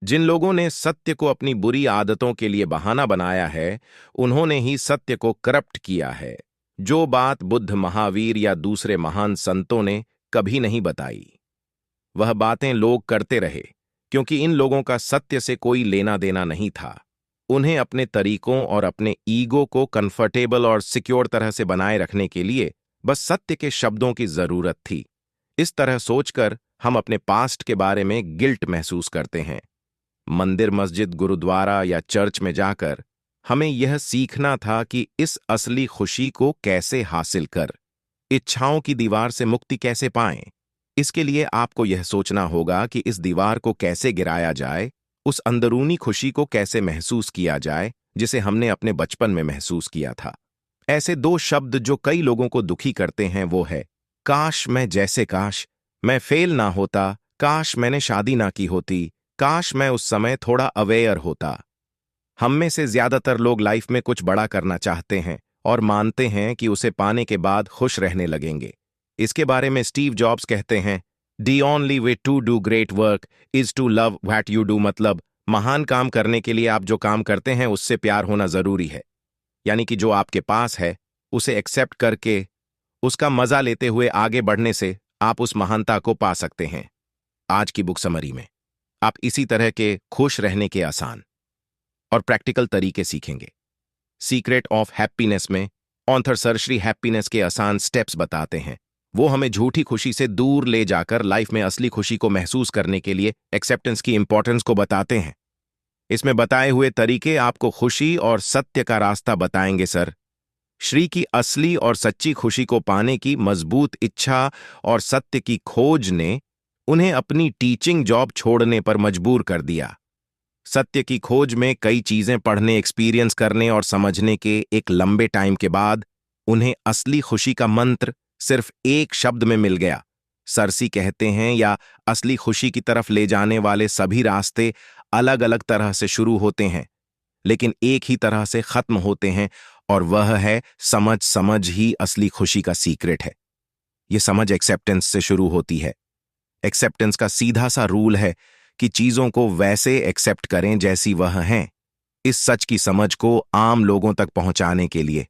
जिन लोगों ने सत्य को अपनी बुरी आदतों के लिए बहाना बनाया है, उन्होंने ही सत्य को करप्ट किया है। जो बात बुद्ध, महावीर या दूसरे महान संतों ने कभी नहीं बताई, वह बातें लोग करते रहे, क्योंकि इन लोगों का सत्य से कोई लेना देना नहीं था। उन्हें अपने तरीकों और अपने ईगो को कंफर्टेबल और सिक्योर तरह से बनाए रखने के लिए बस सत्य के शब्दों की जरूरत थी। इस तरह सोचकर हम अपने पास्ट के बारे में गिल्ट महसूस करते हैं। मंदिर, मस्जिद, गुरुद्वारा या चर्च में जाकर हमें यह सीखना था कि इस असली खुशी को कैसे हासिल कर इच्छाओं की दीवार से मुक्ति कैसे पाएं। इसके लिए आपको यह सोचना होगा कि इस दीवार को कैसे गिराया जाए, उस अंदरूनी खुशी को कैसे महसूस किया जाए जिसे हमने अपने बचपन में महसूस किया था। ऐसे दो शब्द जो कई लोगों को दुखी करते हैं वो है काश मैं, जैसे काश मैं फेल ना होता, काश मैंने शादी ना की होती, काश मैं उस समय थोड़ा अवेयर होता। हम में से ज्यादातर लोग लाइफ में कुछ बड़ा करना चाहते हैं और मानते हैं कि उसे पाने के बाद खुश रहने लगेंगे। इसके बारे में स्टीव जॉब्स कहते हैं, the only way to do great work is to love what you do. मतलब महान काम करने के लिए आप जो काम करते हैं उससे प्यार होना जरूरी है। यानी कि जो आपके पास है उसे एक्सेप्ट करके उसका मजा लेते हुए आगे बढ़ने से आप उस महानता को पा सकते हैं। आज की बुक समरी में आप इसी तरह के खुश रहने के आसान और प्रैक्टिकल तरीके सीखेंगे। सीक्रेट ऑफ हैप्पीनेस में ऑथर सर श्री हैप्पीनेस के आसान स्टेप्स बताते हैं। वो हमें झूठी खुशी से दूर ले जाकर लाइफ में असली खुशी को महसूस करने के लिए एक्सेप्टेंस की इंपॉर्टेंस को बताते हैं। इसमें बताए हुए तरीके आपको खुशी और सत्य का रास्ता बताएंगे। सर श्री की असली और सच्ची खुशी को पाने की मजबूत इच्छा और सत्य की खोज ने उन्हें अपनी टीचिंग जॉब छोड़ने पर मजबूर कर दिया। सत्य की खोज में कई चीजें पढ़ने, एक्सपीरियंस करने और समझने के एक लंबे टाइम के बाद उन्हें असली खुशी का मंत्र सिर्फ एक शब्द में मिल गया। सरसी कहते हैं, या असली खुशी की तरफ ले जाने वाले सभी रास्ते अलग अलग तरह से शुरू होते हैं लेकिन एक ही तरह से खत्म होते हैं, और वह है समझ। समझ ही असली खुशी का सीक्रेट है। यह समझ एक्सेप्टेंस से शुरू होती है। एक्सेप्टेंस का सीधा सा रूल है कि चीजों को वैसे एक्सेप्ट करें जैसी वह हैं। इस सच की समझ को आम लोगों तक पहुंचाने के लिए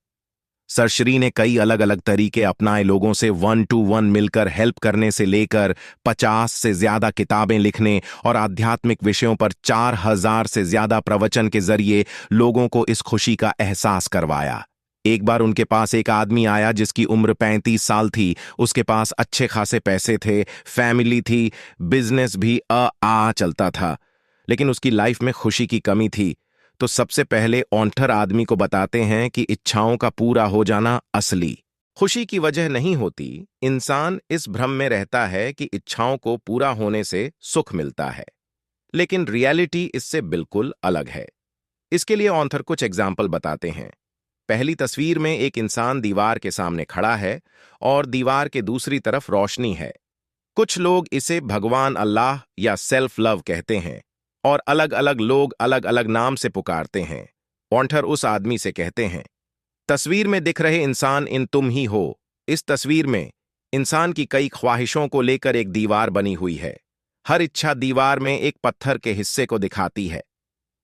सर श्री ने कई अलग अलग तरीके अपनाए। लोगों से 1-to-1 मिलकर हेल्प करने से लेकर 50 से ज्यादा किताबें लिखने और आध्यात्मिक विषयों पर 4000 से ज्यादा प्रवचन के जरिए लोगों को इस खुशी का एहसास करवाया। एक बार उनके पास एक आदमी आया जिसकी उम्र 35 साल थी। उसके पास अच्छे खासे पैसे थे, फैमिली थी, बिजनेस भी आ चलता था, लेकिन उसकी लाइफ में खुशी की कमी थी। तो सबसे पहले ऑथर आदमी को बताते हैं कि इच्छाओं का पूरा हो जाना असली खुशी की वजह नहीं होती। इंसान इस भ्रम में रहता है कि इच्छाओं को पूरा होने से सुख मिलता है, लेकिन रियलिटी इससे बिल्कुल अलग है। इसके लिए ऑथर कुछ एग्जाम्पल बताते हैं। पहली तस्वीर में एक इंसान दीवार के सामने खड़ा है और दीवार के दूसरी तरफ रोशनी है। कुछ लोग इसे भगवान, अल्लाह या सेल्फ लव कहते हैं और अलग अलग लोग अलग अलग नाम से पुकारते हैं। ऑथर उस आदमी से कहते हैं, तस्वीर में दिख रहे इंसान इन तुम ही हो। इस तस्वीर में इंसान की कई ख्वाहिशों को लेकर एक दीवार बनी हुई है। हर इच्छा दीवार में एक पत्थर के हिस्से को दिखाती है।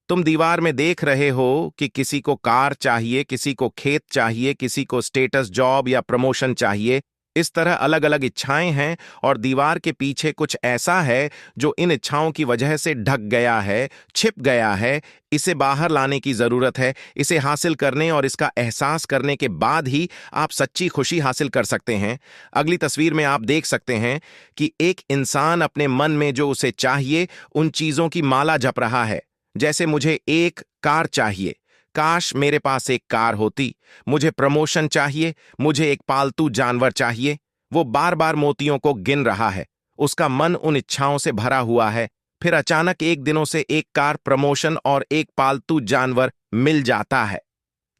तुम दीवार में देख रहे हो कि किसी को कार चाहिए, किसी को खेत चाहिए, किसी को स्टेटस, जॉब या प्रमोशन चाहिए। इस तरह अलग अलग इच्छाएं हैं और दीवार के पीछे कुछ ऐसा है जो इन इच्छाओं की वजह से ढक गया है, छिप गया है। इसे बाहर लाने की जरूरत है। इसे हासिल करने और इसका एहसास करने के बाद ही आप सच्ची खुशी हासिल कर सकते हैं। अगली तस्वीर में आप देख सकते हैं कि एक इंसान अपने मन में जो उसे चाहिए उन चीजों की माला जप रहा है। जैसे मुझे एक कार चाहिए, काश मेरे पास एक कार होती। मुझे प्रमोशन चाहिए, मुझे एक पालतू जानवर चाहिए। वो बार बार मोतियों को गिन रहा है। उसका मन उन इच्छाओं से भरा हुआ है। फिर अचानक एक दिनों से एक कार, प्रमोशन और एक पालतू जानवर मिल जाता है।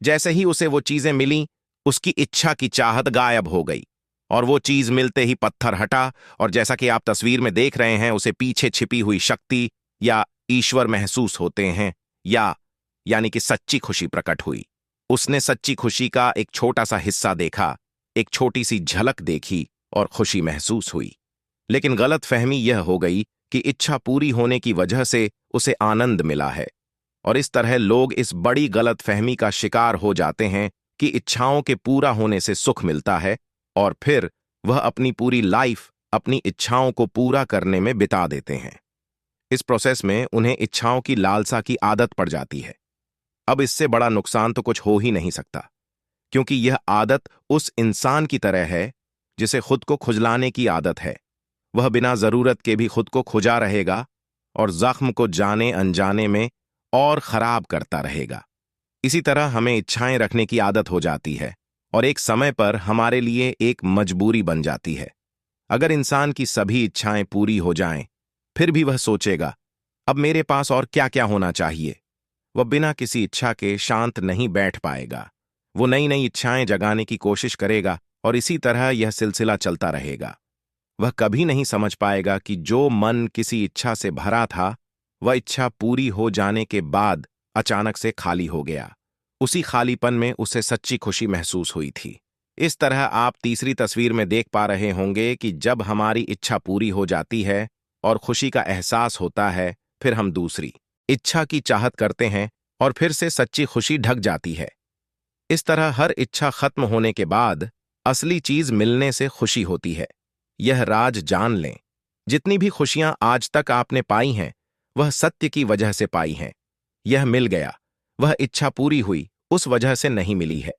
जैसे ही उसे वो चीजें मिली, उसकी इच्छा की चाहत गायब हो गई और वो चीज मिलते ही पत्थर हटा, और जैसा कि आप तस्वीर में देख रहे हैं, उसे पीछे छिपी हुई शक्ति या ईश्वर महसूस होते हैं, यानी कि सच्ची खुशी प्रकट हुई। उसने सच्ची खुशी का एक छोटा सा हिस्सा देखा, एक छोटी सी झलक देखी और खुशी महसूस हुई। लेकिन गलत फहमी यह हो गई कि इच्छा पूरी होने की वजह से उसे आनंद मिला है। और इस तरह लोग इस बड़ी गलत फहमी का शिकार हो जाते हैं कि इच्छाओं के पूरा होने से सुख मिलता है, और फिर वह अपनी पूरी लाइफ अपनी इच्छाओं को पूरा करने में बिता देते हैं। इस प्रोसेस में उन्हें इच्छाओं की लालसा की आदत पड़ जाती है। अब इससे बड़ा नुकसान तो कुछ हो ही नहीं सकता, क्योंकि यह आदत उस इंसान की तरह है जिसे खुद को खुजलाने की आदत है। वह बिना जरूरत के भी खुद को खुजा रहेगा और जख्म को जाने अनजाने में और खराब करता रहेगा। इसी तरह हमें इच्छाएं रखने की आदत हो जाती है और एक समय पर हमारे लिए एक मजबूरी बन जाती है। अगर इंसान की सभी इच्छाएं पूरी हो जाएं, फिर भी वह सोचेगा, अब मेरे पास और क्या क्या होना चाहिए। वह बिना किसी इच्छा के शांत नहीं बैठ पाएगा। वो नई नई इच्छाएं जगाने की कोशिश करेगा और इसी तरह यह सिलसिला चलता रहेगा। वह कभी नहीं समझ पाएगा कि जो मन किसी इच्छा से भरा था, वह इच्छा पूरी हो जाने के बाद अचानक से खाली हो गया। उसी खालीपन में उसे सच्ची खुशी महसूस हुई थी। इस तरह आप तीसरी तस्वीर में देख पा रहे होंगे कि जब हमारी इच्छा पूरी हो जाती है और खुशी का एहसास होता है, फिर हम दूसरी इच्छा की चाहत करते हैं और फिर से सच्ची खुशी ढक जाती है। इस तरह हर इच्छा खत्म होने के बाद असली चीज मिलने से खुशी होती है। यह राज जान लें, जितनी भी खुशियां आज तक आपने पाई हैं, वह सत्य की वजह से पाई हैं। यह मिल गया, वह इच्छा पूरी हुई, उस वजह से नहीं मिली है।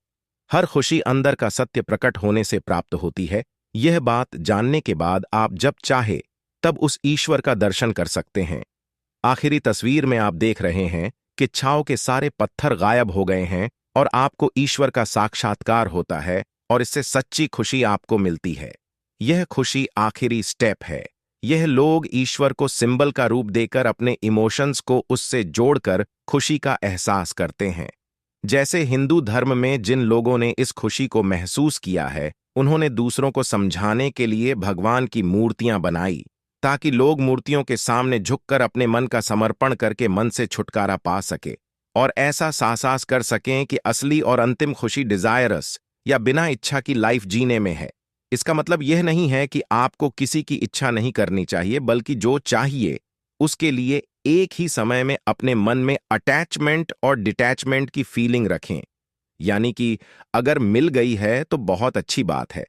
हर खुशी अंदर का सत्य प्रकट होने से प्राप्त होती है। यह बात जानने के बाद आप जब चाहे तब उस ईश्वर का दर्शन कर सकते हैं। आखिरी तस्वीर में आप देख रहे हैं कि इच्छाओं के सारे पत्थर गायब हो गए हैं और आपको ईश्वर का साक्षात्कार होता है और इससे सच्ची खुशी आपको मिलती है। यह खुशी आखिरी स्टेप है। यह लोग ईश्वर को सिंबल का रूप देकर अपने इमोशंस को उससे जोड़कर खुशी का एहसास करते हैं। जैसे हिंदू धर्म में जिन लोगों ने इस खुशी को महसूस किया है, उन्होंने दूसरों को समझाने के लिए भगवान की मूर्तियां बनाई, ताकि लोग मूर्तियों के सामने झुककर अपने मन का समर्पण करके मन से छुटकारा पा सके और ऐसा साहस कर सकें कि असली और अंतिम खुशी डिजायरस या बिना इच्छा की लाइफ जीने में है। इसका मतलब यह नहीं है कि आपको किसी की इच्छा नहीं करनी चाहिए, बल्कि जो चाहिए उसके लिए एक ही समय में अपने मन में अटैचमेंट और डिटैचमेंट की फीलिंग रखें। यानी कि अगर मिल गई है तो बहुत अच्छी बात है,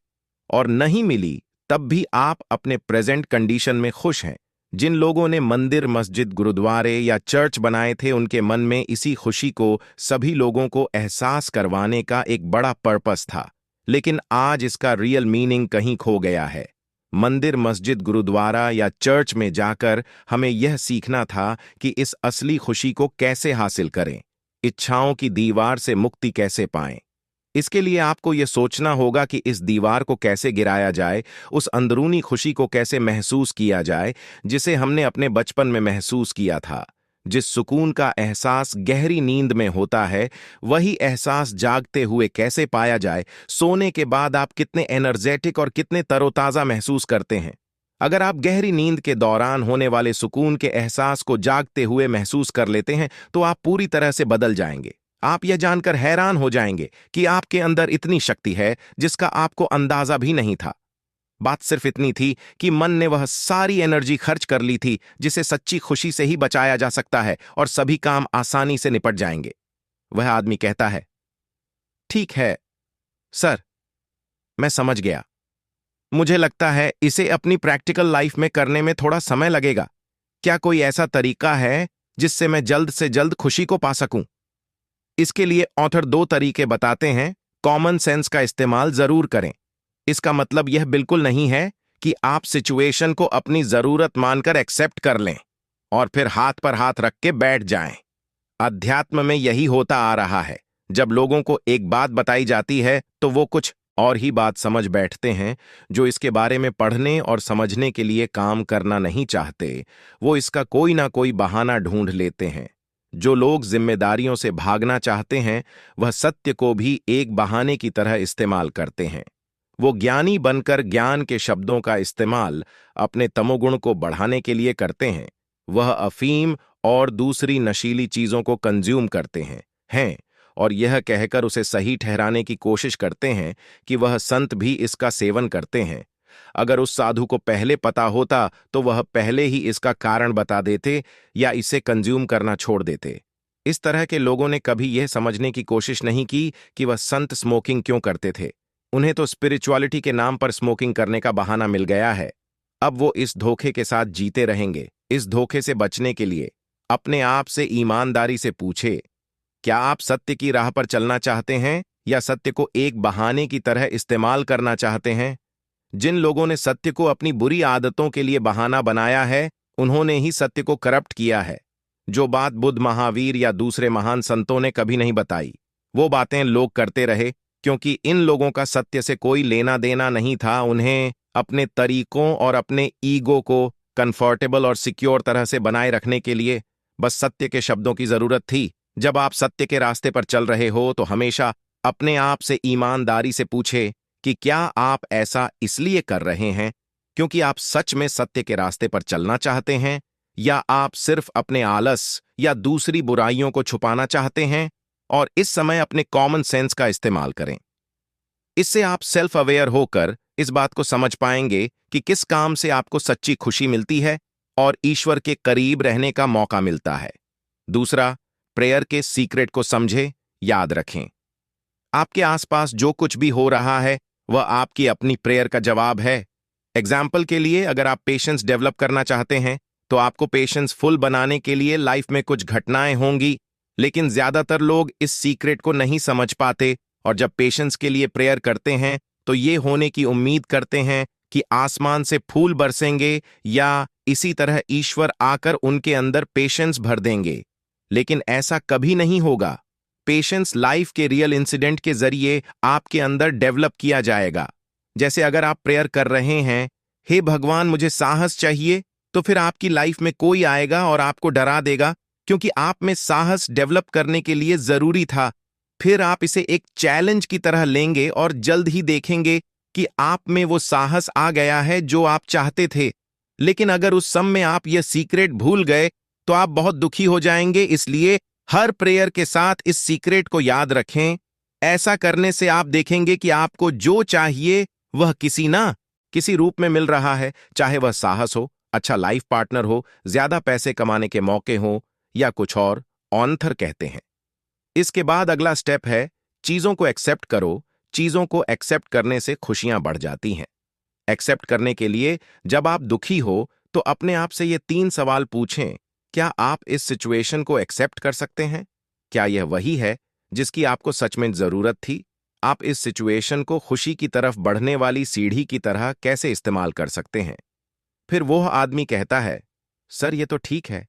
और नहीं मिली तब भी आप अपने प्रेजेंट कंडीशन में खुश हैं। जिन लोगों ने मंदिर, मस्जिद, गुरुद्वारे या चर्च बनाए थे, उनके मन में इसी खुशी को सभी लोगों को एहसास करवाने का एक बड़ा पर्पस था। लेकिन आज इसका रियल मीनिंग कहीं खो गया है। मंदिर, मस्जिद, गुरुद्वारा या चर्च में जाकर हमें यह सीखना था कि इस असली खुशी को कैसे हासिल करें, इच्छाओं की दीवार से मुक्ति कैसे पाएं। इसके लिए आपको यह सोचना होगा कि इस दीवार को कैसे गिराया जाए, उस अंदरूनी खुशी को कैसे महसूस किया जाए जिसे हमने अपने बचपन में महसूस किया था। जिस सुकून का एहसास गहरी नींद में होता है, वही एहसास जागते हुए कैसे पाया जाए। सोने के बाद आप कितने एनर्जेटिक और कितने तरोताजा महसूस करते हैं। अगर आप गहरी नींद के दौरान होने वाले सुकून के एहसास को जागते हुए महसूस कर लेते हैं, तो आप पूरी तरह से बदल जाएंगे। आप यह जानकर हैरान हो जाएंगे कि आपके अंदर इतनी शक्ति है जिसका आपको अंदाजा भी नहीं था। बात सिर्फ इतनी थी कि मन ने वह सारी एनर्जी खर्च कर ली थी जिसे सच्ची खुशी से ही बचाया जा सकता है और सभी काम आसानी से निपट जाएंगे। वह आदमी कहता है, ठीक है सर, मैं समझ गया। मुझे लगता है इसे अपनी प्रैक्टिकल लाइफ में करने में थोड़ा समय लगेगा। क्या कोई ऐसा तरीका है जिससे मैं जल्द से जल्द खुशी को पा सकूं? इसके लिए ऑथर 2 तरीके बताते हैं। कॉमन सेंस का इस्तेमाल जरूर करें। इसका मतलब यह बिल्कुल नहीं है कि आप सिचुएशन को अपनी जरूरत मानकर एक्सेप्ट कर लें और फिर हाथ पर हाथ रख के बैठ जाएं। अध्यात्म में यही होता आ रहा है। जब लोगों को एक बात बताई जाती है तो वो कुछ और ही बात समझ बैठते हैं। जो इसके बारे में पढ़ने और समझने के लिए काम करना नहीं चाहते, वो इसका कोई ना कोई बहाना ढूंढ लेते हैं। जो लोग जिम्मेदारियों से भागना चाहते हैं, वह सत्य को भी एक बहाने की तरह इस्तेमाल करते हैं। वो ज्ञानी बनकर ज्ञान के शब्दों का इस्तेमाल अपने तमोगुण को बढ़ाने के लिए करते हैं। वह अफीम और दूसरी नशीली चीजों को कंज्यूम करते हैं और यह कहकर उसे सही ठहराने की कोशिश करते हैं कि वह संत भी इसका सेवन करते हैं। अगर उस साधु को पहले पता होता तो वह पहले ही इसका कारण बता देते या इसे कंज्यूम करना छोड़ देते। इस तरह के लोगों ने कभी यह समझने की कोशिश नहीं की कि वह संत स्मोकिंग क्यों करते थे। उन्हें तो स्पिरिचुअलिटी के नाम पर स्मोकिंग करने का बहाना मिल गया है। अब वो इस धोखे के साथ जीते रहेंगे। इस धोखे से बचने के लिए अपने आप से ईमानदारी से पूछे, क्या आप सत्य की राह पर चलना चाहते हैं या सत्य को एक बहाने की तरह इस्तेमाल करना चाहते हैं? जिन लोगों ने सत्य को अपनी बुरी आदतों के लिए बहाना बनाया है, उन्होंने ही सत्य को करप्ट किया है। जो बात बुद्ध, महावीर या दूसरे महान संतों ने कभी नहीं बताई, वो बातें लोग करते रहे क्योंकि इन लोगों का सत्य से कोई लेना देना नहीं था। उन्हें अपने तरीकों और अपने ईगो को कंफर्टेबल और सिक्योर तरह से बनाए रखने के लिए बस सत्य के शब्दों की जरूरत थी। जब आप सत्य के रास्ते पर चल रहे हो तो हमेशा अपने आप से ईमानदारी से पूछे कि क्या आप ऐसा इसलिए कर रहे हैं क्योंकि आप सच में सत्य के रास्ते पर चलना चाहते हैं, या आप सिर्फ अपने आलस या दूसरी बुराइयों को छुपाना चाहते हैं। और इस समय अपने कॉमन सेंस का इस्तेमाल करें। इससे आप सेल्फ अवेयर होकर इस बात को समझ पाएंगे कि किस काम से आपको सच्ची खुशी मिलती है और ईश्वर के करीब रहने का मौका मिलता है। दूसरा, प्रेयर के सीक्रेट को समझे, याद रखें। आपके आसपास जो कुछ भी हो रहा है वह आपकी अपनी प्रेयर का जवाब है। एग्जाम्पल के लिए, अगर आप पेशेंस डेवलप करना चाहते हैं तो आपको पेशेंस फुल बनाने के लिए लाइफ में कुछ घटनाएं होंगी, लेकिन ज्यादातर लोग इस सीक्रेट को नहीं समझ पाते और जब पेशेंस के लिए प्रेयर करते हैं तो ये होने की उम्मीद करते हैं कि आसमान से फूल बरसेंगे या इसी तरह ईश्वर आकर उनके अंदर पेशेंस भर देंगे, लेकिन ऐसा कभी नहीं होगा। पेशेंस लाइफ के रियल इंसिडेंट के जरिए आपके अंदर डेवलप किया जाएगा। जैसे अगर आप प्रेयर कर रहे हैं, हे भगवान मुझे साहस चाहिए, तो फिर आपकी लाइफ में कोई आएगा और आपको डरा देगा क्योंकि आप में साहस डेवलप करने के लिए जरूरी था। फिर आप इसे एक चैलेंज की तरह लेंगे और जल्द ही देखेंगे कि आप में वो साहस आ गया है जो आप चाहते थे। लेकिन अगर उस समय आप यह सीक्रेट भूल गए तो आप बहुत दुखी हो जाएंगे। इसलिए हर प्रेयर के साथ इस सीक्रेट को याद रखें। ऐसा करने से आप देखेंगे कि आपको जो चाहिए वह किसी ना किसी रूप में मिल रहा है, चाहे वह साहस हो, अच्छा लाइफ पार्टनर हो, ज्यादा पैसे कमाने के मौके हो या कुछ और। ऑन्थर कहते हैं, इसके बाद अगला स्टेप है चीजों को एक्सेप्ट करो। चीजों को एक्सेप्ट करने से खुशियां बढ़ जाती हैं। एक्सेप्ट करने के लिए जब आप दुखी हो तो अपने आप से ये 3 सवाल पूछें। क्या आप इस सिचुएशन को एक्सेप्ट कर सकते हैं? क्या यह वही है जिसकी आपको सच में जरूरत थी? आप इस सिचुएशन को खुशी की तरफ बढ़ने वाली सीढ़ी की तरह कैसे इस्तेमाल कर सकते हैं? फिर वो आदमी कहता है, सर ये तो ठीक है,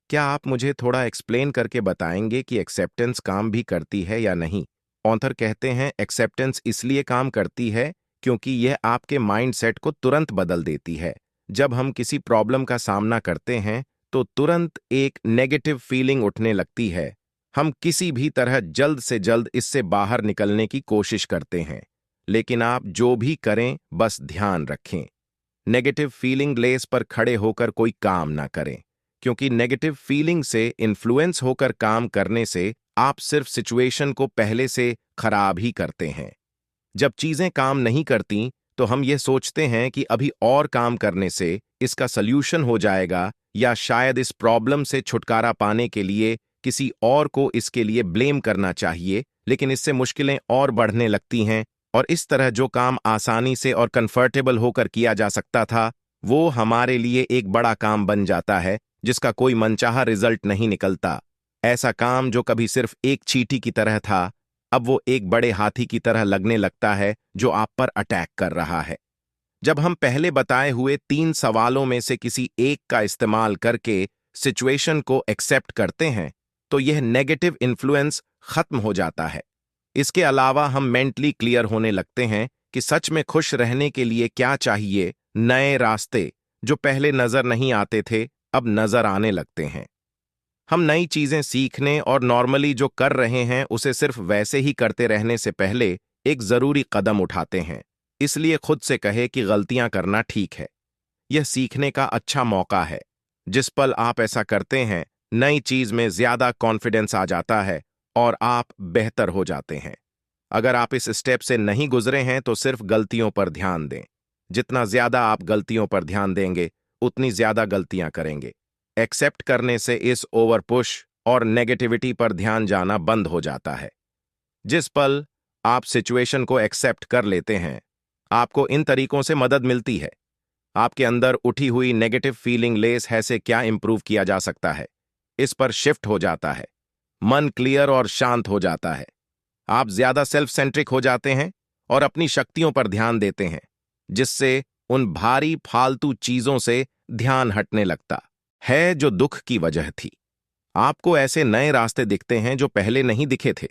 क्या आप मुझे थोड़ा एक्सप्लेन करके बताएंगे कि एक्सेप्टेंस काम भी करती है या नहीं? ऑथर कहते हैं, एक्सेप्टेंस इसलिए काम करती है क्योंकि यह आपके माइंडसेट को तुरंत बदल देती है। जब हम किसी प्रॉब्लम का सामना करते हैं तो तुरंत एक नेगेटिव फीलिंग उठने लगती है। हम किसी भी तरह जल्द से जल्द इससे बाहर निकलने की कोशिश करते हैं। लेकिन आप जो भी करें बस ध्यान रखें, नेगेटिव फीलिंग लेस पर खड़े होकर कोई काम ना करें, क्योंकि नेगेटिव फीलिंग से इन्फ्लुएंस होकर काम करने से आप सिर्फ सिचुएशन को पहले से खराब ही करते हैं। जब चीजें काम नहीं करती तो हम ये सोचते हैं कि अभी और काम करने से इसका सल्यूशन हो जाएगा, या शायद इस प्रॉब्लम से छुटकारा पाने के लिए किसी और को इसके लिए ब्लेम करना चाहिए। लेकिन इससे मुश्किलें और बढ़ने लगती हैं और इस तरह जो काम आसानी से और कंफर्टेबल होकर किया जा सकता था वो हमारे लिए एक बड़ा काम बन जाता है जिसका कोई मनचाहा रिजल्ट नहीं निकलता। ऐसा काम जो कभी सिर्फ एक चींटी की तरह था, अब वो एक बड़े हाथी की तरह लगने लगता है जो आप पर अटैक कर रहा है। जब हम पहले बताए हुए 3 सवालों में से किसी एक का इस्तेमाल करके सिचुएशन को एक्सेप्ट करते हैं तो यह नेगेटिव इन्फ्लुएंस खत्म हो जाता है। इसके अलावा हम मेंटली क्लियर होने लगते हैं कि सच में खुश रहने के लिए क्या चाहिए। नए रास्ते जो पहले नजर नहीं आते थे अब नजर आने लगते हैं। हम नई चीजें सीखने और नॉर्मली जो कर रहे हैं उसे सिर्फ वैसे ही करते रहने से पहले एक जरूरी कदम उठाते हैं। इसलिए खुद से कहे कि गलतियां करना ठीक है, यह सीखने का अच्छा मौका है। जिस पल आप ऐसा करते हैं नई चीज में ज्यादा कॉन्फिडेंस आ जाता है और आप बेहतर हो जाते हैं। अगर आप इस स्टेप से नहीं गुजरे हैं तो सिर्फ गलतियों पर ध्यान दें। जितना ज्यादा आप गलतियों पर ध्यान देंगे उतनी ज्यादा गलतियां करेंगे। एक्सेप्ट करने से इस ओवर पुश और नेगेटिविटी पर ध्यान जाना बंद हो जाता है। जिस पल आप सिचुएशन को एक्सेप्ट कर लेते हैं, आपको इन तरीकों से मदद मिलती है। आपके अंदर उठी हुई नेगेटिव फीलिंग लेस है से क्या इंप्रूव किया जा सकता है, इस पर शिफ्ट हो जाता है। मन क्लियर और शांत हो जाता है। आप ज्यादा सेल्फ सेंट्रिक हो जाते हैं और अपनी शक्तियों पर ध्यान देते हैं, जिससे उन भारी फालतू चीजों से ध्यान हटने लगता है जो दुख की वजह थी। आपको ऐसे नए रास्ते दिखते हैं जो पहले नहीं दिखे थे।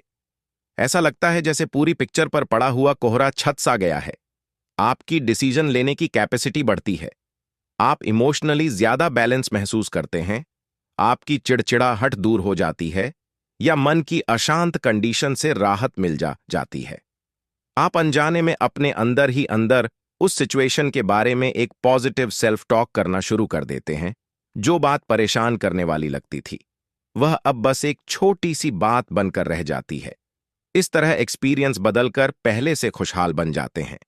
ऐसा लगता है जैसे पूरी पिक्चर पर पड़ा हुआ कोहरा छत सा गया है। आपकी डिसीजन लेने की कैपेसिटी बढ़ती है। आप इमोशनली ज्यादा बैलेंस महसूस करते हैं। आपकी चिड़चिड़ाहट दूर हो जाती है या मन की अशांत कंडीशन से राहत मिल जाती है। आप अनजाने में अपने अंदर ही अंदर उस सिचुएशन के बारे में एक पॉजिटिव सेल्फ टॉक करना शुरू कर देते हैं। जो बात परेशान करने वाली लगती थी, वह अब बस एक छोटी सी बात बनकर रह जाती है। इस तरह एक्सपीरियंस बदलकर पहले से खुशहाल बन जाते हैं।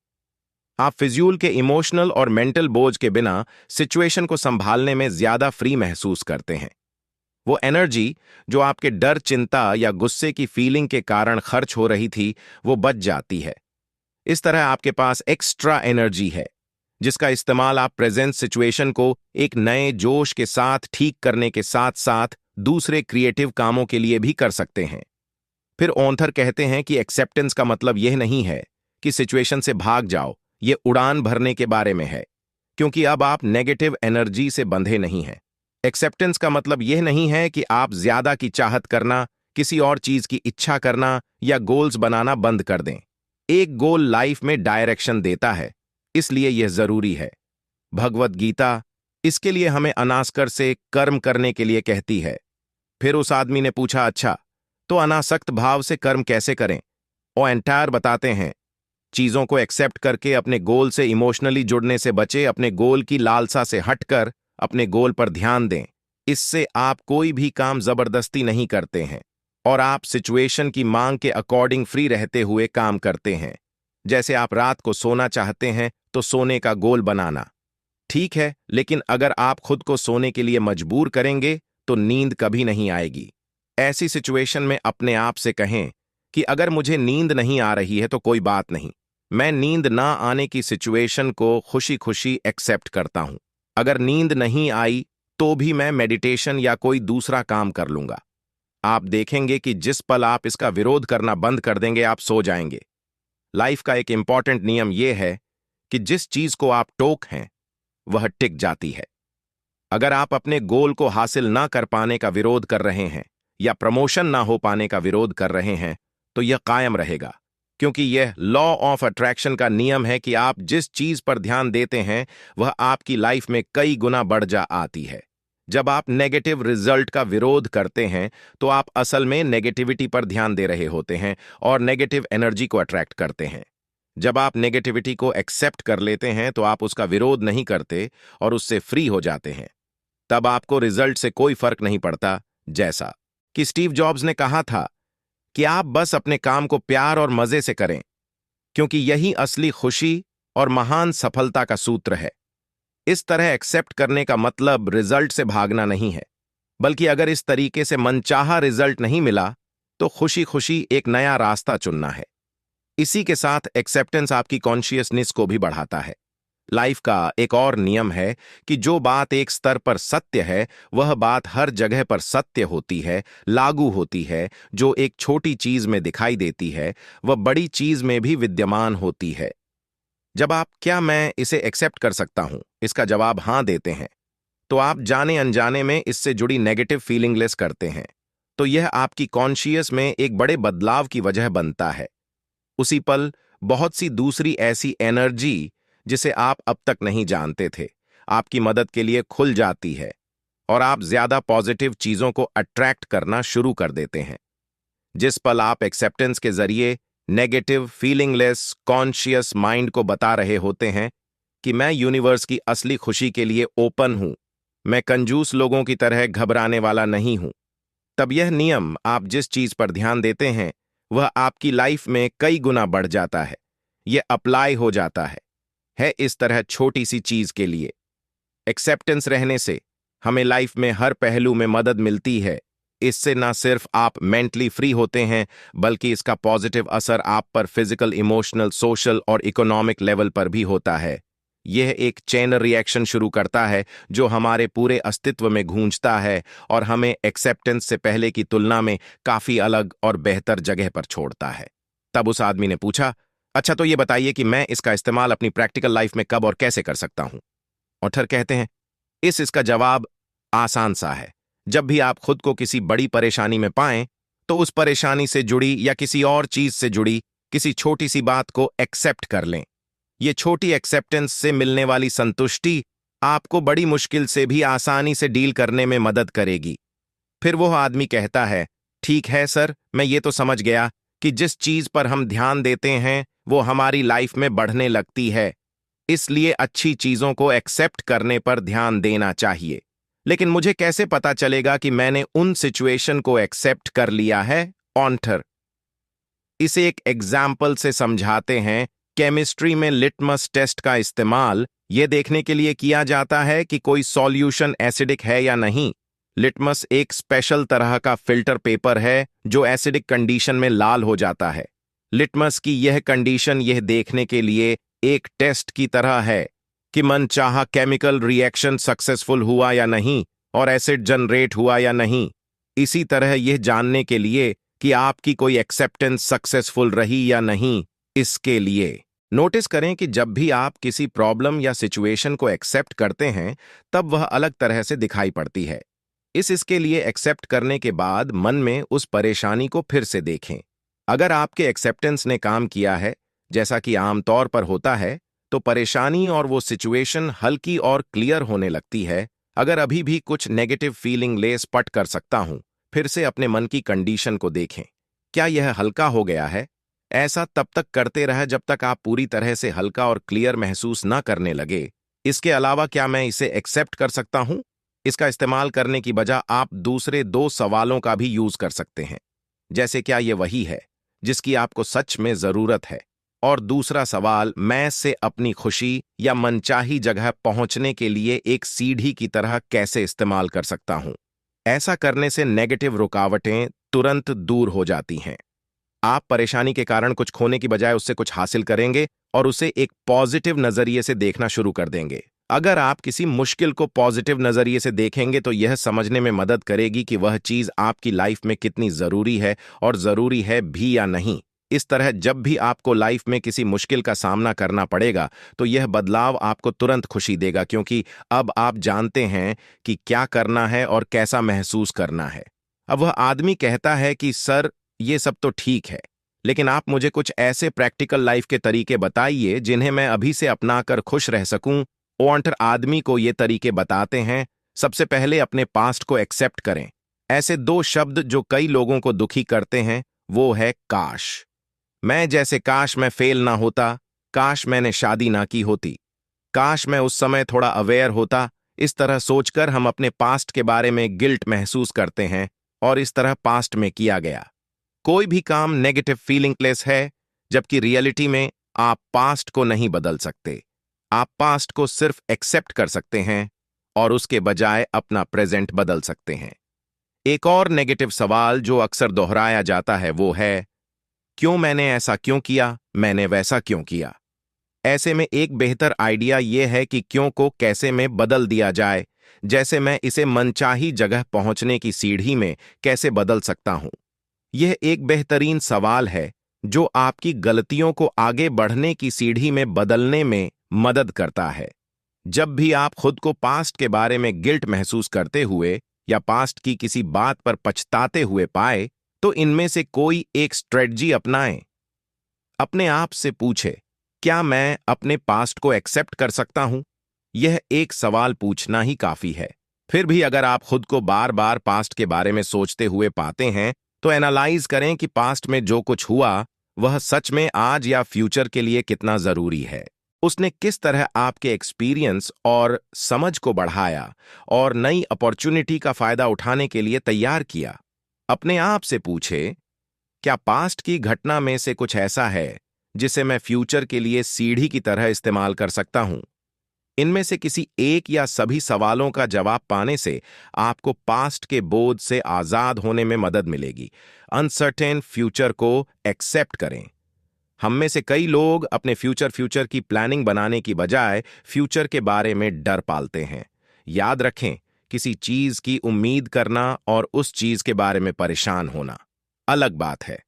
आप फिजूल के इमोशनल और मेंटल बोझ के बिना सिचुएशन को संभालने में ज्यादा फ्री महसूस करते हैं। वो एनर्जी जो आपके डर, चिंता या गुस्से की फीलिंग के कारण खर्च हो रही थी, वो बच जाती है। इस तरह आपके पास एक्स्ट्रा एनर्जी है, जिसका इस्तेमाल आप प्रेजेंट सिचुएशन को एक नए जोश के साथ ठीक करने के साथ साथ दूसरे क्रिएटिव कामों के लिए भी कर सकते हैं। फिर ऑथर कहते हैं कि एक्सेप्टेंस का मतलब यह नहीं है कि सिचुएशन से भाग जाओ, ये उड़ान भरने के बारे में है, क्योंकि अब आप नेगेटिव एनर्जी से बंधे नहीं हैं। एक्सेप्टेंस का मतलब यह नहीं है कि आप ज्यादा की चाहत करना, किसी और चीज की इच्छा करना या गोल्स बनाना बंद कर दें। एक गोल लाइफ में डायरेक्शन देता है, इसलिए यह जरूरी है। भगवत गीता इसके लिए हमें अनासक्त से कर्म करने के लिए कहती है। फिर उस आदमी ने पूछा, अच्छा तो अनासक्त भाव से कर्म कैसे करें? और एंटायर बताते हैं, चीजों को एक्सेप्ट करके अपने गोल से इमोशनली जुड़ने से बचे, अपने गोल की लालसा से हटकर अपने गोल पर ध्यान दें। इससे आप कोई भी काम जबरदस्ती नहीं करते हैं और आप सिचुएशन की मांग के अकॉर्डिंग फ्री रहते हुए काम करते हैं। जैसे आप रात को सोना चाहते हैं तो सोने का गोल बनाना ठीक है, लेकिन अगर आप खुद को सोने के लिए मजबूर करेंगे तो नींद कभी नहीं आएगी। ऐसी सिचुएशन में अपने आप से कहें कि अगर मुझे नींद नहीं आ रही है तो कोई बात नहीं, मैं नींद ना आने की सिचुएशन को खुशी खुशी एक्सेप्ट करता हूं। अगर नींद नहीं आई तो भी मैं मेडिटेशन या कोई दूसरा काम कर लूंगा। आप देखेंगे कि जिस पल आप इसका विरोध करना बंद कर देंगे, आप सो जाएंगे। लाइफ का एक इंपॉर्टेंट नियम यह है कि जिस चीज को आप टोक हैं वह टिक जाती है। अगर आप अपने गोल को हासिल ना कर पाने का विरोध कर रहे हैं या प्रमोशन ना हो पाने का विरोध कर रहे हैं तो यह कायम रहेगा, क्योंकि यह लॉ ऑफ अट्रैक्शन का नियम है कि आप जिस चीज पर ध्यान देते हैं वह आपकी लाइफ में कई गुना बढ़ जा आती है। जब आप नेगेटिव रिजल्ट का विरोध करते हैं तो आप असल में नेगेटिविटी पर ध्यान दे रहे होते हैं और नेगेटिव एनर्जी को अट्रैक्ट करते हैं। जब आप नेगेटिविटी को एक्सेप्ट कर लेते हैं तो आप उसका विरोध नहीं करते और उससे फ्री हो जाते हैं। तब आपको रिजल्ट से कोई फर्क नहीं पड़ता। जैसा कि स्टीव जॉब्स ने कहा था कि आप बस अपने काम को प्यार और मजे से करें, क्योंकि यही असली खुशी और महान सफलता का सूत्र है। इस तरह एक्सेप्ट करने का मतलब रिजल्ट से भागना नहीं है, बल्कि अगर इस तरीके से मनचाहा रिजल्ट नहीं मिला तो खुशी खुशी एक नया रास्ता चुनना है। इसी के साथ एक्सेप्टेंस आपकी कॉन्शियसनेस को भी बढ़ाता है। लाइफ का एक और नियम है कि जो बात एक स्तर पर सत्य है वह बात हर जगह पर सत्य होती है, लागू होती है। जो एक छोटी चीज में दिखाई देती है वह बड़ी चीज में भी विद्यमान होती है। जब आप क्या मैं इसे एक्सेप्ट कर सकता हूं इसका जवाब हां देते हैं तो आप जाने अनजाने में इससे जुड़ी नेगेटिव फीलिंग लेस करते हैं। तो यह आपकी कॉन्शियस में एक बड़े बदलाव की वजह बनता है। उसी पल बहुत सी दूसरी ऐसी एनर्जी जिसे आप अब तक नहीं जानते थे आपकी मदद के लिए खुल जाती है और आप ज्यादा पॉजिटिव चीजों को अट्रैक्ट करना शुरू कर देते हैं। जिस पल आप एक्सेप्टेंस के जरिए नेगेटिव फीलिंगलेस कॉन्शियस माइंड को बता रहे होते हैं कि मैं यूनिवर्स की असली खुशी के लिए ओपन हूं, मैं कंजूस लोगों की तरह घबराने वाला नहीं हूं, तब यह नियम आप जिस चीज पर ध्यान देते हैं वह आपकी लाइफ में कई गुना बढ़ जाता है। यह अप्लाई हो जाता है। है इस तरह छोटी सी चीज के लिए। एक्सेप्टेंस रहने से हमें लाइफ में हर पहलू में मदद मिलती है। इससे ना सिर्फ आप मेंटली फ्री होते हैं, बल्कि इसका पॉजिटिव असर आप पर फिजिकल, इमोशनल, सोशल और इकोनॉमिक लेवल पर भी होता है। यह एक चेन रिएक्शन शुरू करता है जो हमारे पूरे अस्तित्व में गूंजता है और हमें एक्सेप्टेंस से पहले की तुलना में काफी अलग और बेहतर जगह पर छोड़ता है। तब उस आदमी ने पूछा, अच्छा तो ये बताइए कि मैं इसका इस्तेमाल अपनी प्रैक्टिकल लाइफ में कब और कैसे कर सकता हूं? ऑथर कहते हैं, इसका जवाब आसान सा है। जब भी आप खुद को किसी बड़ी परेशानी में पाएं, तो उस परेशानी से जुड़ी या किसी और चीज से जुड़ी किसी छोटी सी बात को एक्सेप्ट कर लें। ये छोटी एक्सेप्टेंस से मिलने वाली संतुष्टि आपको बड़ी मुश्किल से भी आसानी से डील करने में मदद करेगी। फिर वो आदमी कहता है, ठीक है सर, मैं ये तो समझ गया कि जिस चीज पर हम ध्यान देते हैं वो हमारी लाइफ में बढ़ने लगती है, इसलिए अच्छी चीजों को एक्सेप्ट करने पर ध्यान देना चाहिए। लेकिन मुझे कैसे पता चलेगा कि मैंने उन सिचुएशन को एक्सेप्ट कर लिया है? ऑथर इसे एक एग्जाम्पल से समझाते हैं। केमिस्ट्री में लिटमस टेस्ट का इस्तेमाल यह देखने के लिए किया जाता है कि कोई सॉल्यूशन एसिडिक है या नहीं। लिटमस एक स्पेशल तरह का फिल्टर पेपर है जो एसिडिक कंडीशन में लाल हो जाता है। लिटमस की यह कंडीशन यह देखने के लिए एक टेस्ट की तरह है कि मनचाहा केमिकल रिएक्शन सक्सेसफुल हुआ या नहीं और एसिड जनरेट हुआ या नहीं। इसी तरह यह जानने के लिए कि आपकी कोई एक्सेप्टेंस सक्सेसफुल रही या नहीं, इसके लिए नोटिस करें कि जब भी आप किसी प्रॉब्लम या सिचुएशन को एक्सेप्ट करते हैं, तब वह अलग तरह से दिखाई पड़ती है। इसके लिए एक्सेप्ट करने के बाद मन में उस परेशानी को फिर से देखें। अगर आपके एक्सेप्टेंस ने काम किया है, जैसा कि आमतौर पर होता है, तो परेशानी और वो सिचुएशन हल्की और क्लियर होने लगती है। अगर अभी भी कुछ नेगेटिव फीलिंग ले स्पट कर सकता हूं, फिर से अपने मन की कंडीशन को देखें। क्या यह हल्का हो गया है? ऐसा तब तक करते रहे जब तक आप पूरी तरह से हल्का और क्लियर महसूस ना करने लगे। इसके अलावा क्या मैं इसे एक्सेप्ट कर सकता हूं? इसका इस्तेमाल करने की बजाय आप दूसरे 2 सवालों का भी यूज कर सकते हैं, जैसे क्या यह वही है जिसकी आपको सच में जरूरत है, और दूसरा सवाल, मैं से अपनी खुशी या मनचाही जगह पहुंचने के लिए एक सीढ़ी की तरह कैसे इस्तेमाल कर सकता हूं? ऐसा करने से नेगेटिव रुकावटें तुरंत दूर हो जाती हैं। आप परेशानी के कारण कुछ खोने की बजाय उससे कुछ हासिल करेंगे और उसे एक पॉजिटिव नजरिए से देखना शुरू कर देंगे। अगर आप किसी मुश्किल को पॉजिटिव नजरिए से देखेंगे तो यह समझने में मदद करेगी कि वह चीज आपकी लाइफ में कितनी जरूरी है और जरूरी है भी या नहीं। इस तरह जब भी आपको लाइफ में किसी मुश्किल का सामना करना पड़ेगा, तो यह बदलाव आपको तुरंत खुशी देगा, क्योंकि अब आप जानते हैं कि क्या करना है और कैसा महसूस करना है। अब वह आदमी कहता है कि सर, ये सब तो ठीक है, लेकिन आप मुझे कुछ ऐसे प्रैक्टिकल लाइफ के तरीके बताइए जिन्हें मैं अभी से अपनाकर खुश रह सकूं। ओंटर आदमी को ये तरीके बताते हैं। सबसे पहले अपने पास्ट को एक्सेप्ट करें। ऐसे 2 शब्द जो कई लोगों को दुखी करते हैं वो है काश। मैं जैसे काश मैं फेल ना होता, काश मैंने शादी ना की होती, काश मैं उस समय थोड़ा अवेयर होता। इस तरह सोचकर हम अपने पास्ट के बारे में गिल्ट महसूस करते हैं और इस तरह पास्ट में किया गया कोई भी काम नेगेटिव फीलिंग प्लेस है, जबकि रियलिटी में आप पास्ट को नहीं बदल सकते। आप पास्ट को सिर्फ एक्सेप्ट कर सकते हैं और उसके बजाय अपना प्रेजेंट बदल सकते हैं। एक और नेगेटिव सवाल जो अक्सर दोहराया जाता है वो है, क्यों मैंने ऐसा क्यों किया, मैंने वैसा क्यों किया। ऐसे में एक बेहतर आइडिया यह है कि क्यों को कैसे में बदल दिया जाए, जैसे मैं इसे मनचाही जगह पहुंचने की सीढ़ी में कैसे बदल सकता हूं। यह एक बेहतरीन सवाल है जो आपकी गलतियों को आगे बढ़ने की सीढ़ी में बदलने में मदद करता है। जब भी आप खुद को पास्ट के बारे में गिल्ट महसूस करते हुए या पास्ट की किसी बात पर पछताते हुए पाए, तो इनमें से कोई एक स्ट्रेटजी अपनाएं। अपने आप से पूछे, क्या मैं अपने पास्ट को एक्सेप्ट कर सकता हूं? यह एक सवाल पूछना ही काफी है। फिर भी अगर आप खुद को बार बार पास्ट के बारे में सोचते हुए पाते हैं, तो एनालाइज करें कि पास्ट में जो कुछ हुआ वह सच में आज या फ्यूचर के लिए कितना जरूरी है। उसने किस तरह आपके एक्सपीरियंस और समझ को बढ़ाया और नई अपॉर्चुनिटी का फायदा उठाने के लिए तैयार किया। अपने आप से पूछे, क्या पास्ट की घटना में से कुछ ऐसा है जिसे मैं फ्यूचर के लिए सीढ़ी की तरह इस्तेमाल कर सकता हूं। इनमें से किसी एक या सभी सवालों का जवाब पाने से आपको पास्ट के बोझ से आजाद होने में मदद मिलेगी। अनसर्टेन फ्यूचर को एक्सेप्ट करें। हम में से कई लोग अपने फ्यूचर की प्लानिंग बनाने की बजाय फ्यूचर के बारे में डर पालते हैं। याद रखें, किसी चीज की उम्मीद करना और उस चीज के बारे में परेशान होना अलग बात है।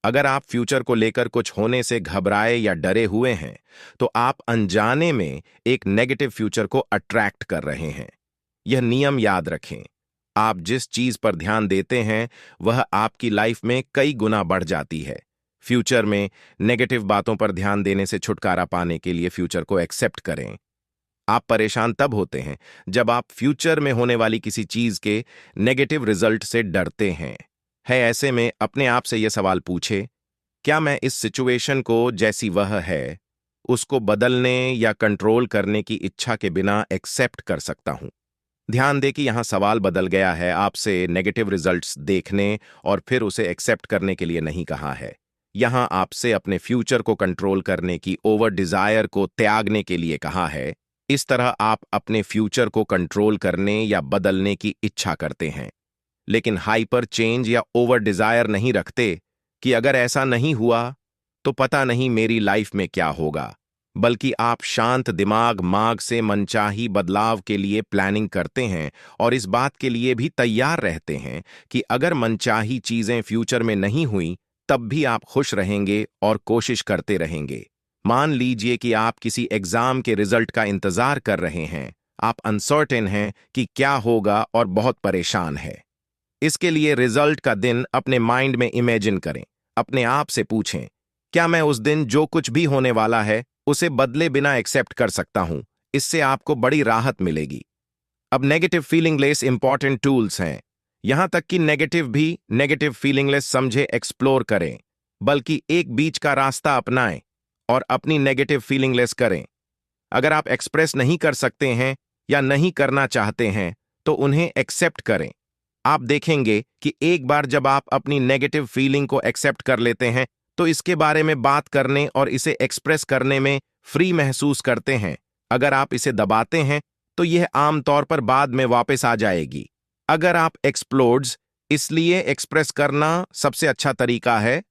अगर आप फ्यूचर को लेकर कुछ होने से घबराए या डरे हुए हैं, तो आप अनजाने में एक नेगेटिव फ्यूचर को अट्रैक्ट कर रहे हैं। यह नियम याद रखें, आप जिस चीज पर ध्यान देते हैं वह आपकी लाइफ में कई गुना बढ़ जाती है। फ्यूचर में नेगेटिव बातों पर ध्यान देने से छुटकारा पाने के लिए फ्यूचर को एक्सेप्ट करें। आप परेशान तब होते हैं जब आप फ्यूचर में होने वाली किसी चीज के नेगेटिव रिजल्ट से डरते हैं। ऐसे में अपने आप से यह सवाल पूछे, क्या मैं इस सिचुएशन को जैसी वह है उसको बदलने या कंट्रोल करने की इच्छा के बिना एक्सेप्ट कर सकता हूं? ध्यान दें कि यहां सवाल बदल गया है, आपसे नेगेटिव रिजल्ट्स देखने और फिर उसे एक्सेप्ट करने के लिए नहीं कहा है। यहां आपसे अपने फ्यूचर को कंट्रोल करने की ओवर डिजायर को त्यागने के लिए कहा है। इस तरह आप अपने फ्यूचर को कंट्रोल करने या बदलने की इच्छा करते हैं, लेकिन हाइपर चेंज या ओवर डिजायर नहीं रखते कि अगर ऐसा नहीं हुआ तो पता नहीं मेरी लाइफ में क्या होगा, बल्कि आप शांत दिमाग माग से मनचाही बदलाव के लिए प्लानिंग करते हैं और इस बात के लिए भी तैयार रहते हैं कि अगर मनचाही चीजें फ्यूचर में नहीं हुई तब भी आप खुश रहेंगे और कोशिश करते रहेंगे। मान लीजिए कि आप किसी एग्जाम के रिजल्ट का इंतजार कर रहे हैं, आप अनसर्टेन हैं कि क्या होगा और बहुत परेशान है। इसके लिए रिजल्ट का दिन अपने माइंड में इमेजिन करें। अपने आप से पूछें, क्या मैं उस दिन जो कुछ भी होने वाला है उसे बदले बिना एक्सेप्ट कर सकता हूं? इससे आपको बड़ी राहत मिलेगी। अब नेगेटिव फीलिंगलेस इंपॉर्टेंट टूल्स हैं। यहां तक कि नेगेटिव भी नेगेटिव फीलिंगलेस समझे एक्सप्लोर करें, बल्कि एक बीच का रास्ता अपनाएं और अपनी नेगेटिव फीलिंगलेस करें। अगर आप एक्सप्रेस नहीं कर सकते हैं या नहीं करना चाहते हैं तो उन्हें एक्सेप्ट करें। आप देखेंगे कि एक बार जब आप अपनी नेगेटिव फीलिंग को एक्सेप्ट कर लेते हैं तो इसके बारे में बात करने और इसे एक्सप्रेस करने में फ्री महसूस करते हैं। अगर आप इसे दबाते हैं तो यह आमतौर पर बाद में वापस आ जाएगी। अगर आप एक्सप्लोड्स, इसलिए एक्सप्रेस करना सबसे अच्छा तरीका है।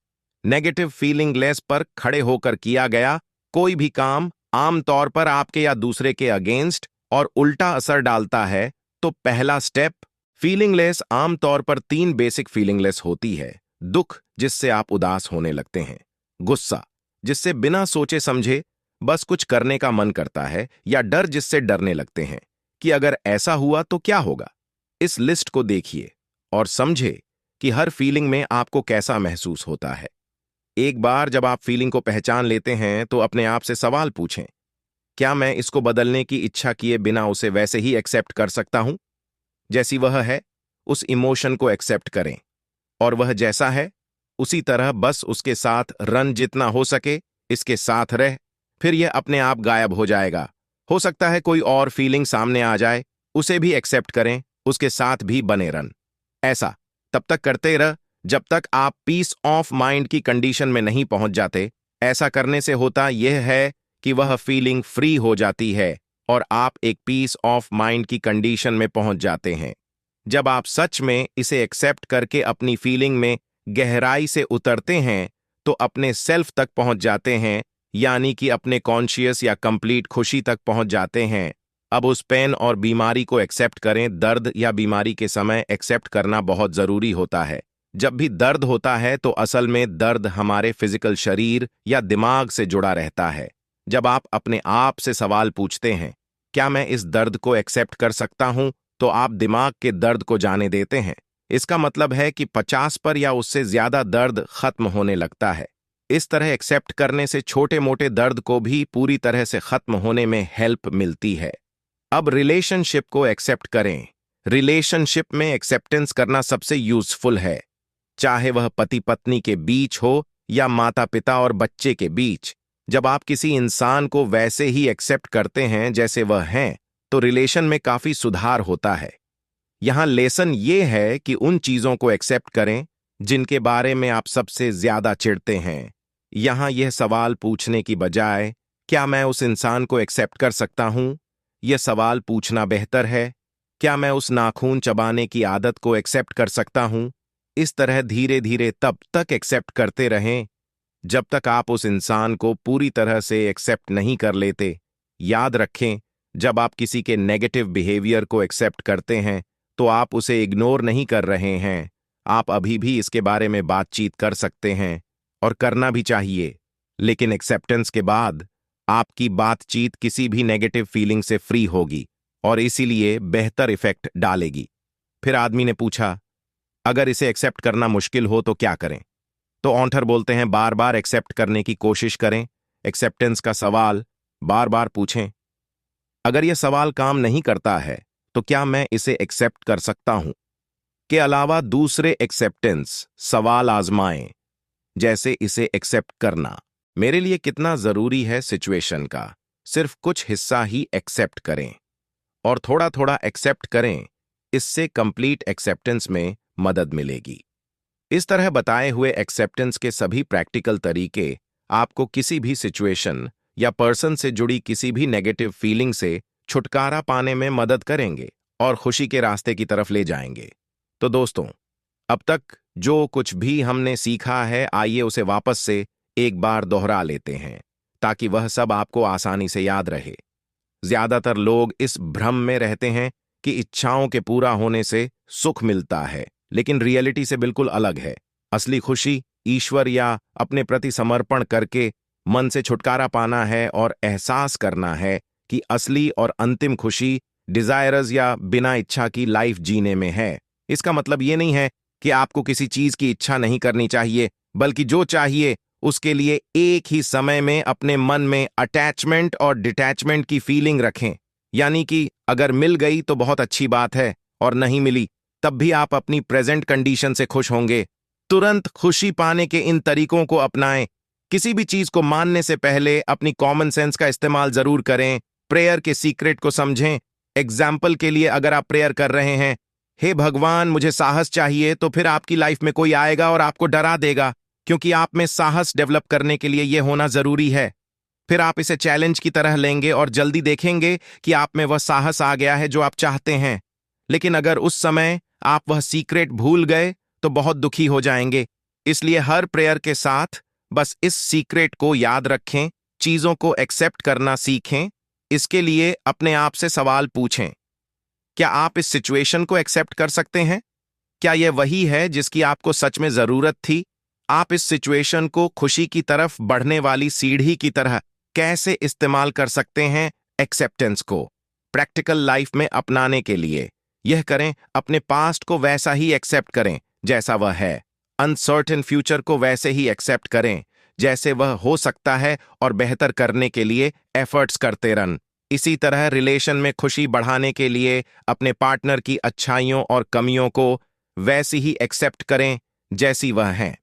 नेगेटिव फीलिंगलेस पर खड़े होकर किया गया कोई भी काम आमतौर पर आपके या दूसरे के अगेंस्ट और उल्टा असर डालता है। तो पहला स्टेप, फीलिंगलेस आमतौर पर 3 बेसिक फीलिंगलेस होती है। दुख, जिससे आप उदास होने लगते हैं। गुस्सा, जिससे बिना सोचे समझे बस कुछ करने का मन करता है। या डर, जिससे डरने लगते हैं कि अगर ऐसा हुआ तो क्या होगा। इस लिस्ट को देखिए और समझे कि हर फीलिंग में आपको कैसा महसूस होता है। एक बार जब आप फीलिंग को पहचान लेते हैं तो अपने आप से सवाल पूछें, क्या मैं इसको बदलने की इच्छा किए बिना उसे वैसे ही एक्सेप्ट कर सकता हूं जैसी वह है? उस इमोशन को एक्सेप्ट करें और वह जैसा है उसी तरह बस उसके साथ रन जितना हो सके इसके साथ रह, फिर यह अपने आप गायब हो जाएगा। हो सकता है कोई और फीलिंग सामने आ जाए, उसे भी एक्सेप्ट करें, उसके साथ भी बने रन। ऐसा तब तक करते रह जब तक आप पीस ऑफ माइंड की कंडीशन में नहीं पहुंच जाते। ऐसा करने से होता यह है कि वह फीलिंग फ्री हो जाती है और आप एक पीस ऑफ माइंड की कंडीशन में पहुंच जाते हैं। जब आप सच में इसे एक्सेप्ट करके अपनी फीलिंग में गहराई से उतरते हैं तो अपने सेल्फ तक पहुंच जाते हैं, यानी कि अपने कॉन्शियस या कंप्लीट खुशी तक पहुंच जाते हैं। अब उस पेन और बीमारी को एक्सेप्ट करें। दर्द या बीमारी के समय एक्सेप्ट करना बहुत जरूरी होता है। जब भी दर्द होता है तो असल में दर्द हमारे फिजिकल शरीर या दिमाग से जुड़ा रहता है। जब आप अपने आप से सवाल पूछते हैं, क्या मैं इस दर्द को एक्सेप्ट कर सकता हूं, तो आप दिमाग के दर्द को जाने देते हैं। इसका मतलब है कि 50 पर या उससे ज्यादा दर्द खत्म होने लगता है। इस तरह एक्सेप्ट करने से छोटे मोटे दर्द को भी पूरी तरह से खत्म होने में हेल्प मिलती है। अब रिलेशनशिप को एक्सेप्ट करें। रिलेशनशिप में एक्सेप्टेंस करना सबसे यूजफुल है, चाहे वह पति पत्नी के बीच हो या माता पिता और बच्चे के बीच। जब आप किसी इंसान को वैसे ही एक्सेप्ट करते हैं जैसे वह हैं, तो रिलेशन में काफी सुधार होता है। यहां लेसन ये है कि उन चीजों को एक्सेप्ट करें जिनके बारे में आप सबसे ज्यादा चिढ़ते हैं यहाँ यह सवाल पूछने की बजाय क्या मैं उस इंसान को एक्सेप्ट कर सकता हूँ, यह सवाल पूछना बेहतर है। क्या मैं उस नाखून चबाने की आदत को एक्सेप्ट कर सकता हूँ? इस तरह धीरे धीरे तब तक एक्सेप्ट करते रहें जब तक आप उस इंसान को पूरी तरह से एक्सेप्ट नहीं कर लेते। याद रखें, जब आप किसी के नेगेटिव बिहेवियर को एक्सेप्ट करते हैं तो आप उसे इग्नोर नहीं कर रहे हैं। आप अभी भी इसके बारे में बातचीत कर सकते हैं और करना भी चाहिए, लेकिन एक्सेप्टेंस के बाद आपकी बातचीत किसी भी नेगेटिव फीलिंग से फ्री होगी और इसीलिए बेहतर इफेक्ट डालेगी। फिर आदमी ने पूछा, अगर इसे एक्सेप्ट करना मुश्किल हो तो क्या करें? तो ऑथर बोलते हैं, बार बार एक्सेप्ट करने की कोशिश करें। एक्सेप्टेंस का सवाल बार बार पूछें। अगर यह सवाल काम नहीं करता है तो क्या मैं इसे एक्सेप्ट कर सकता हूं? के अलावा दूसरे एक्सेप्टेंस सवाल आजमाएं, जैसे इसे एक्सेप्ट करना मेरे लिए कितना जरूरी है सिचुएशन का। सिर्फ कुछ हिस्सा ही एक्सेप्ट करें और थोड़ा थोड़ा एक्सेप्ट करें। इससे कंप्लीट एक्सेप्टेंस में मदद मिलेगी। इस तरह बताए हुए एक्सेप्टेंस के सभी प्रैक्टिकल तरीके आपको किसी भी सिचुएशन या पर्सन से जुड़ी किसी भी नेगेटिव फीलिंग से छुटकारा पाने में मदद करेंगे और खुशी के रास्ते की तरफ ले जाएंगे। तो दोस्तों, अब तक जो कुछ भी हमने सीखा है, आइए उसे वापस से एक बार दोहरा लेते हैं ताकि वह सब आपको आसानी से याद रहे। ज्यादातर लोग इस भ्रम में रहते हैं कि इच्छाओं के पूरा होने से सुख मिलता है, लेकिन रियलिटी से बिल्कुल अलग है। असली खुशी ईश्वर या अपने प्रति समर्पण करके मन से छुटकारा पाना है और एहसास करना है कि असली और अंतिम खुशी डिजायरस या बिना इच्छा की लाइफ जीने में है। इसका मतलब ये नहीं है कि आपको किसी चीज की इच्छा नहीं करनी चाहिए, बल्कि जो चाहिए उसके लिए एक ही समय में अपने मन में अटैचमेंट और डिटैचमेंट की फीलिंग रखें। यानी कि अगर मिल गई तो बहुत अच्छी बात है और नहीं मिली तब भी आप अपनी प्रेजेंट कंडीशन से खुश होंगे। तुरंत खुशी पाने के इन तरीकों को अपनाएं। किसी भी चीज को मानने से पहले अपनी कॉमन सेंस का इस्तेमाल जरूर करें। प्रेयर के सीक्रेट को समझें। एग्जाम्पल के लिए, अगर आप प्रेयर कर रहे हैं, हे भगवान मुझे साहस चाहिए, तो फिर आपकी लाइफ में कोई आएगा और आपको डरा देगा, क्योंकि आप में साहस डेवलप करने के लिए यह होना जरूरी है। फिर आप इसे चैलेंज की तरह लेंगे और जल्दी देखेंगे कि आप में वह साहस आ गया है जो आप चाहते हैं। लेकिन अगर उस समय आप वह सीक्रेट भूल गए तो बहुत दुखी हो जाएंगे। इसलिए हर प्रेयर के साथ बस इस सीक्रेट को याद रखें, चीजों को एक्सेप्ट करना सीखें। इसके लिए अपने आप से सवाल पूछें, क्या आप इस सिचुएशन को एक्सेप्ट कर सकते हैं? क्या यह वही है जिसकी आपको सच में जरूरत थी? आप इस सिचुएशन को खुशी की तरफ बढ़ने वाली सीढ़ी की तरह कैसे इस्तेमाल कर सकते हैं? एक्सेप्टेंस को प्रैक्टिकल लाइफ में अपनाने के लिए यह करें, अपने पास्ट को वैसा ही एक्सेप्ट करें जैसा वह है। अनसर्टेन फ्यूचर को वैसे ही एक्सेप्ट करें जैसे वह हो सकता है और बेहतर करने के लिए एफर्ट्स करते रहन। इसी तरह रिलेशन में खुशी बढ़ाने के लिए अपने पार्टनर की अच्छाइयों और कमियों को वैसी ही एक्सेप्ट करें जैसी वह हैं।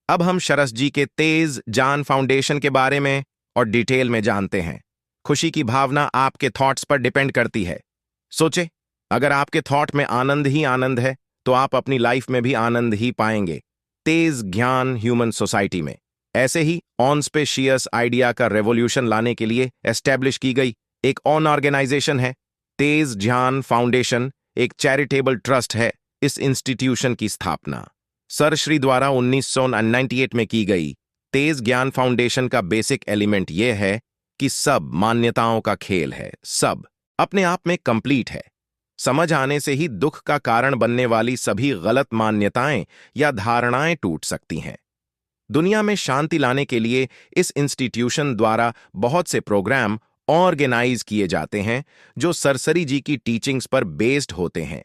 अब हम शरस जी के तेज जान फाउंडेशन के बारे में और डिटेल में जानते हैं। खुशी की भावना आपके थॉट्स पर डिपेंड करती है। सोचे, अगर आपके थॉट में आनंद ही आनंद है तो आप अपनी लाइफ में भी आनंद ही पाएंगे। तेज ज्ञान ह्यूमन सोसाइटी में ऐसे ही ऑनस्पेशियस आइडिया का रेवोल्यूशन लाने के लिए एस्टेब्लिश की गई एक ऑन ऑर्गेनाइजेशन है। तेज ज्ञान फाउंडेशन एक चैरिटेबल ट्रस्ट है। इस इंस्टीट्यूशन की स्थापना सर श्री द्वारा 1998 में की गई। तेज ज्ञान फाउंडेशन का बेसिक एलिमेंट यह है कि सब मान्यताओं का खेल है, सब अपने आप में कंप्लीट है। समझ आने से ही दुख का कारण बनने वाली सभी गलत मान्यताएं या धारणाएं टूट सकती हैं। दुनिया में शांति लाने के लिए इस इंस्टीट्यूशन द्वारा बहुत से प्रोग्राम ऑर्गेनाइज किए जाते हैं जो सरसरी जी की टीचिंग्स पर बेस्ड होते हैं।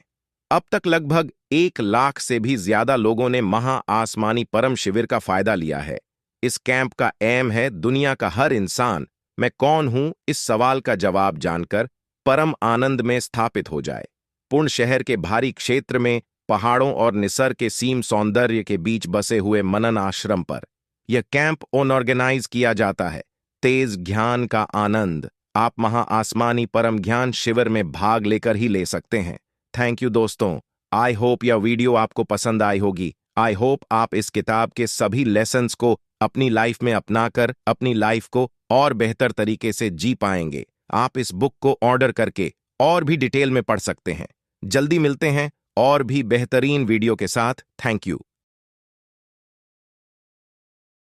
अब तक लगभग 1 लाख से भी ज्यादा लोगों ने महा आसमानी परम शिविर का फायदा लिया है। इस कैंप का एम है दुनिया का हर इंसान मैं कौन हूं इस सवाल का जवाब जानकर परम आनंद में स्थापित हो जाए। पूर्ण शहर के भारी क्षेत्र में पहाड़ों और निसर्ग के सीम सौंदर्य के बीच बसे हुए मनन आश्रम पर यह कैंप ऑर्गेनाइज किया जाता है। तेज ज्ञान का आनंद आप महा आसमानी परम ज्ञान शिविर में भाग लेकर ही ले सकते हैं। थैंक यू दोस्तों, आई होप यह वीडियो आपको पसंद आई होगी। आई होप आप इस किताब के सभी लेसन्स को अपनी लाइफ में अपनाकर अपनी लाइफ को और बेहतर तरीके से जी पाएंगे। आप इस बुक को ऑर्डर करके और भी डिटेल में पढ़ सकते हैं। जल्दी मिलते हैं और भी बेहतरीन वीडियो के साथ। Thank you.